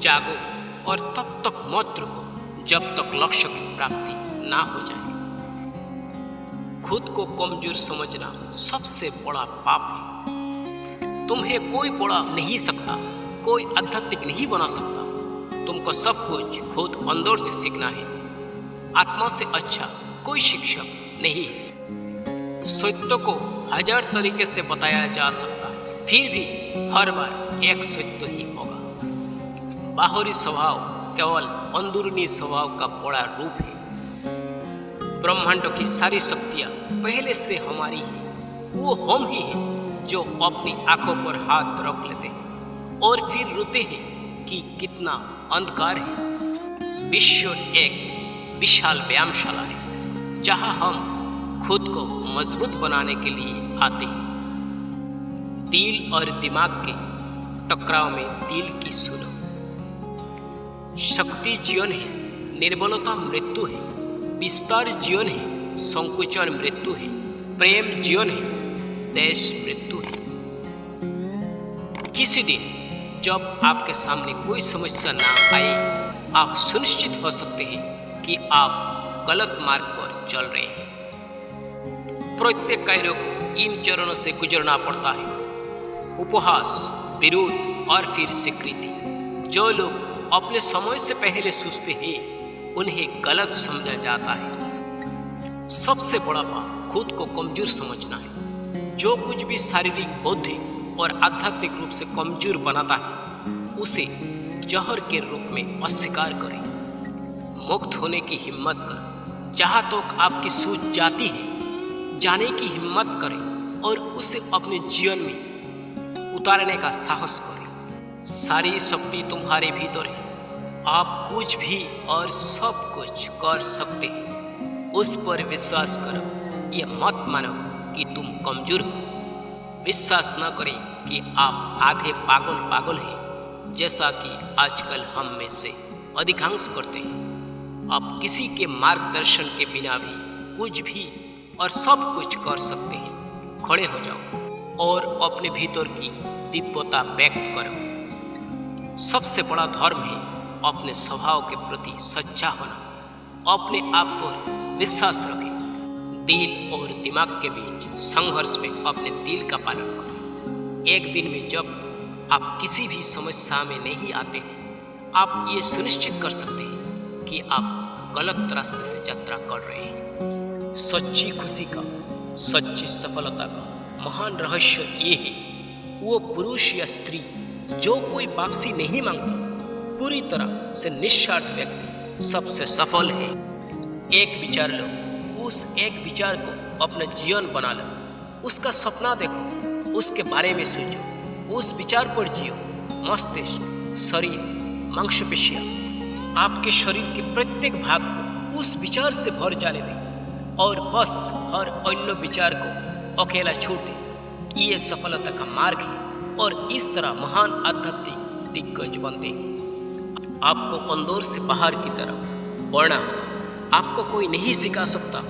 जागो और तब तक मत रुको जब तक लक्ष्य की प्राप्ति ना हो जाए। खुद को कमजोर समझना सबसे बड़ा पाप है। तुम्हें कोई बड़ा नहीं सकता, कोई आध्यात्मिक नहीं बना सकता। तुमको सब कुछ खुद अंदर से सीखना है। आत्मा से अच्छा कोई शिक्षक नहीं है। सत्य को 1000 तरीके से बताया जा सकता है, फिर भी हर बार एक सत्य ही होगा। बाहरी स्वभाव केवल अंदरूनी स्वभाव का बड़ा रूप है। ब्रह्मांड की सारी शक्तियां पहले से हमारी है। वो हम ही हैं जो अपनी आंखों पर हाथ रख लेते हैं और फिर रोते हैं कि कितना अंधकार है। विश्व एक विशाल व्यायामशाला है जहां हम खुद को मजबूत बनाने के लिए आते हैं। दिल और दिमाग के टकराव में दिल की सुनो। शक्ति जीवन है, निर्बलता मृत्यु है। विस्तार जीवन है, संकुचन मृत्यु है। प्रेम जीवन है, देश मृत्यु है। किसी दिन जब आपके सामने कोई समस्या ना आए, आप सुनिश्चित हो सकते हैं कि आप गलत मार्ग पर चल रहे हैं। प्रत्येक कार्यों को इन चरणों से गुजरना पड़ता है: उपहास, विरोध और फिर स्वीकृति। जो लोग अपने समय से पहले सोचते हैं उन्हें गलत समझा जाता है। सबसे बड़ा पाप खुद को कमजोर समझना है। जो कुछ भी शारीरिक, बौद्धिक और आध्यात्मिक रूप से कमजोर बनाता है उसे जहर के रूप में अस्वीकार करें। मुक्त होने की हिम्मत करें। जहां तक आपकी सोच जाती है जाने की हिम्मत करें और उसे अपने जीवन में उतारने का साहस करें। सारी शक्ति तुम्हारे भीतर है। आप कुछ भी और सब कुछ कर सकते हैं। उस पर विश्वास करो। ये मत मानो कि तुम कमजोर हो। विश्वास न करें कि आप आधे पागल हैं, जैसा कि आजकल हम में से अधिकांश करते हैं। आप किसी के मार्गदर्शन के बिना भी कुछ भी और सब कुछ कर सकते हैं। खड़े हो जाओ और अपने भीतर की दिव्यता व्यक्त करो। सबसे बड़ा धर्म है अपने स्वभाव के प्रति सच्चा होना। अपने आप पर विश्वास रखें। दिल और दिमाग के बीच संघर्ष में अपने दिल का पालन करें। एक दिन में जब आप किसी भी समस्या में नहीं आते हैं, आप ये सुनिश्चित कर सकते हैं कि आप गलत रास्ते से यात्रा कर रहे हैं। सच्ची खुशी का, सच्ची सफलता का महान रहस्य ये है, वो पुरुष या स्त्री जो कोई वापसी नहीं मांगता, पूरी तरह से निस्वार्थ व्यक्ति सबसे सफल है। एक विचार लो, उस एक विचार को अपना जीवन बना लो। उसका सपना देखो, उसके बारे में सोचो, उस विचार पर जियो। मस्तिष्क, शरीर, मांसपेशियां, आपके शरीर के प्रत्येक भाग को उस विचार से भर जाने दें और बस हर अन्य विचार को अकेला छोड़ दें। ये सफलता का मार्ग है और इस तरह महान आध्यात्मिक दिग्गज बनते हैं। आपको अंदर से बाहर की तरफ बढ़ना होगा। आपको कोई नहीं सिखा सकता।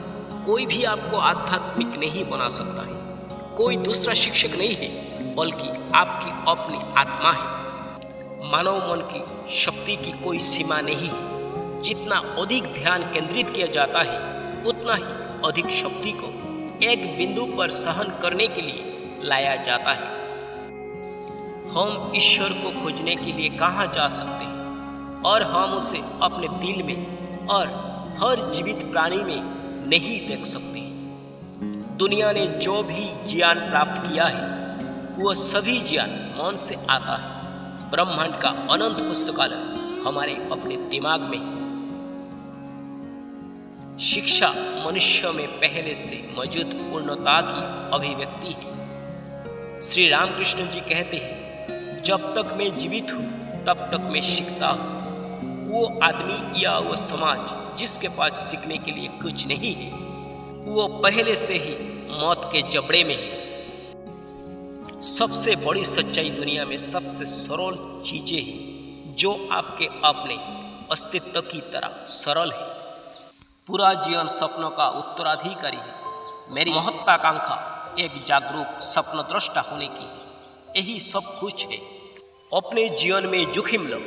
कोई भी आपको आध्यात्मिक नहीं बना सकता है। कोई दूसरा शिक्षक नहीं है, बल्कि आपकी अपनी आत्मा है। मानव मन की शक्ति की कोई सीमा नहीं है। जितना अधिक ध्यान केंद्रित किया जाता है उतना ही अधिक शक्ति को एक बिंदु पर सहन करने के लिए लाया जाता है। हम ईश्वर को खोजने के लिए कहाँ जा सकते हैं और हम उसे अपने दिल में और हर जीवित प्राणी में नहीं देख सकते। दुनिया ने जो भी ज्ञान प्राप्त किया है वह सभी ज्ञान मन से आता है। ब्रह्मांड का अनंत पुस्तकालय हमारे अपने दिमाग में है। शिक्षा मनुष्य में पहले से मौजूद पूर्णता की अभिव्यक्ति है। श्री रामकृष्ण जी कहते हैं, जब तक मैं जीवित हूँ तब तक मैं सीखता हूँ। वो आदमी या वो समाज जिसके पास सीखने के लिए कुछ नहीं है, वो पहले से ही मौत के जबड़े में है। सबसे बड़ी सच्चाई दुनिया में सबसे सरल चीजें हैं जो आपके अपने अस्तित्व की तरह सरल है। पूरा जीवन सपनों का उत्तराधिकारी है। मेरी महत्वाकांक्षा एक जागरूक स्वप्नद्रष्टा होने की है। यही सब कुछ है। अपने जीवन में जोखिम लो,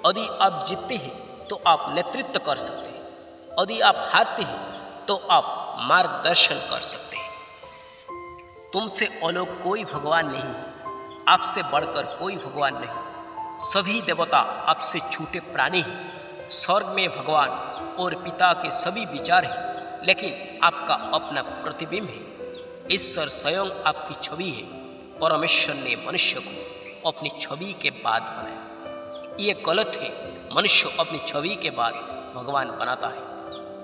यदि आप जीतते हैं तो आप नेतृत्व कर सकते हैं, यदि आप हारते हैं तो आप मार्गदर्शन कर सकते हैं। तुमसे अलग कोई भगवान नहीं है, आपसे बढ़कर कोई भगवान नहीं। सभी देवता आपसे छूटे प्राणी हैं। स्वर्ग में भगवान और पिता के सभी विचार हैं, लेकिन आपका अपना प्रतिबिंब है। ईश्वर स्वयं आपकी छवि है। परमेश्वर ने मनुष्य को अपनी छवि के बाद बनाया। ये गलत है, मनुष्य अपनी छवि के बाद भगवान बनाता है।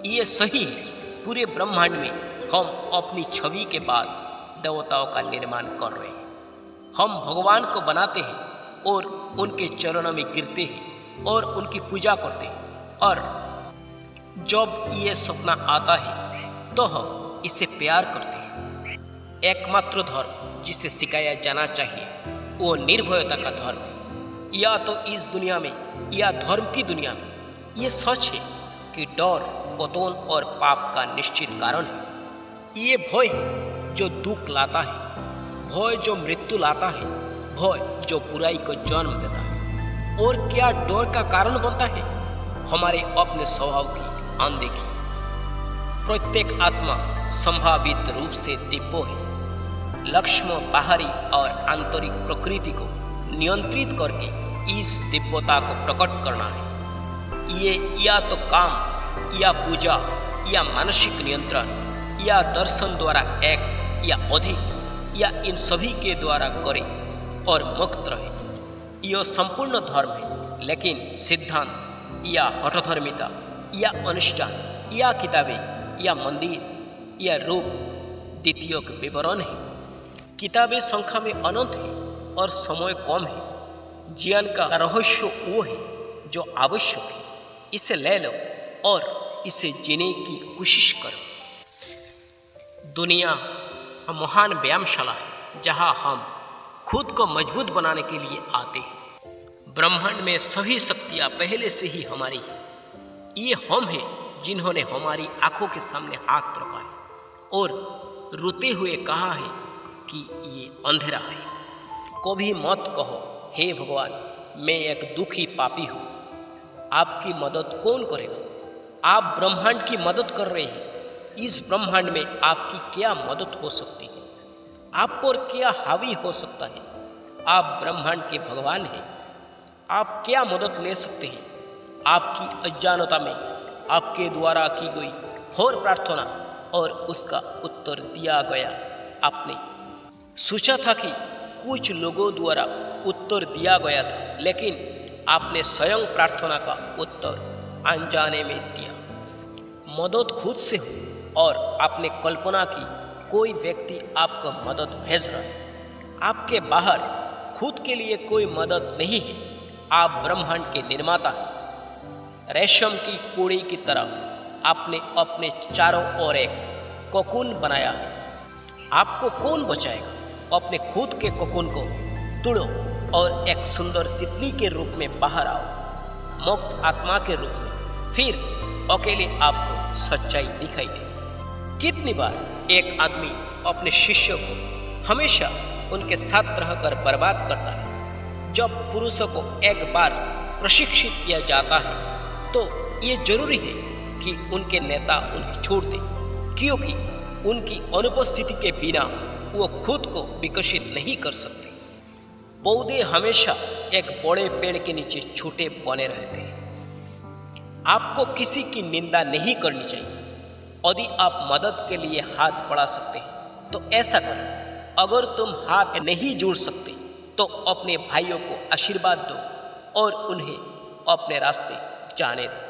ये सही है, पूरे ब्रह्मांड में हम अपनी छवि के बाद देवताओं का निर्माण कर रहे हैं। हम भगवान को बनाते हैं और उनके चरणों में गिरते हैं और उनकी पूजा करते हैं, और जब ये सपना आता है तो हम इसे प्यार करते हैं। एकमात्र धर्म जिसे सिखाया जाना चाहिए वो निर्भयता का धर्म है। या तो इस दुनिया में या धर्म की दुनिया में ये सच है कि डर पतन और पाप का निश्चित कारण है। ये भय है जो दुख लाता है, भय जो मृत्यु लाता है, भय जो बुराई को जन्म देता है। और क्या डर का कारण बनता है? हमारे अपने स्वभाव की अनदेखी। प्रत्येक आत्मा संभावित रूप से दिव्य है। लक्ष्य बाहरी और आंतरिक प्रकृति को नियंत्रित करके इस दिव्यता को प्रकट करना है। ये या तो काम या पूजा या मानसिक नियंत्रण या दर्शन द्वारा एक या अधिक या इन सभी के द्वारा करें और मुक्त रहे। यह संपूर्ण धर्म है, लेकिन सिद्धांत या हठधर्मिता या अनुष्ठान या किताबें या मंदिर या रूप द्वितीय के विवरण है। किताबें संख्या में अनंत है और समय कम है। ज्ञान का रहस्य वो है जो आवश्यक है। इसे ले लो और इसे जीने की कोशिश करो। दुनिया महान व्यायामशाला है जहां हम खुद को मजबूत बनाने के लिए आते हैं। ब्रह्मांड में सभी शक्तियां पहले से ही हमारी हैं। ये हम हैं जिन्होंने हमारी आंखों के सामने हाथ रखा है और रोते हुए कहा है कि ये अंधेरा है। कभी मत कहो हे भगवान, मैं एक दुखी पापी हूँ, आपकी मदद कौन करेगा? आप ब्रह्मांड की मदद कर रहे हैं। इस ब्रह्मांड में आपकी क्या मदद हो सकती है? आप पर क्या हावी हो सकता है? आप ब्रह्मांड के भगवान हैं। आप क्या मदद ले सकते हैं? आपकी अज्ञानता में आपके द्वारा की गई घोर प्रार्थना और उसका उत्तर दिया गया। आपने सोचा था कि कुछ लोगों द्वारा उत्तर दिया गया था, लेकिन आपने स्वयं प्रार्थना का उत्तर अनजाने में दिया। मदद खुद से हो और आपने कल्पना की कोई व्यक्ति आपको मदद भेज रहा है। आपके बाहर खुद के लिए कोई मदद नहीं है। आप ब्रह्मांड के निर्माता हैं। रेशम की कूड़ी की तरह आपने अपने चारों ओर एक कोकून बनाया है। आपको कौन बचाएगा? अपने खुद के कोकून को तोड़ो और एक सुंदर तितली के रूप में बाहर आओ, मुक्त आत्मा के रूप में। फिर अकेले आपको सच्चाई दिखाई दे। कितनी बार एक आदमी अपने शिष्य को हमेशा उनके साथ रहकर बर्बाद करता है। जब पुरुषों को एक बार प्रशिक्षित किया जाता है तो ये जरूरी है कि उनके नेता उन्हें छोड़ दें, क्योंकि उनकी अनुपस्थिति के बिना वो खुद को विकसित नहीं कर सकते। पौधे हमेशा एक बड़े पेड़ के नीचे छोटे बने रहते हैं। आपको किसी की निंदा नहीं करनी चाहिए। यदि आप मदद के लिए हाथ बढ़ा सकते हैं तो ऐसा करें। अगर तुम हाथ नहीं जोड़ सकते तो अपने भाइयों को आशीर्वाद दो और उन्हें अपने रास्ते जाने दो।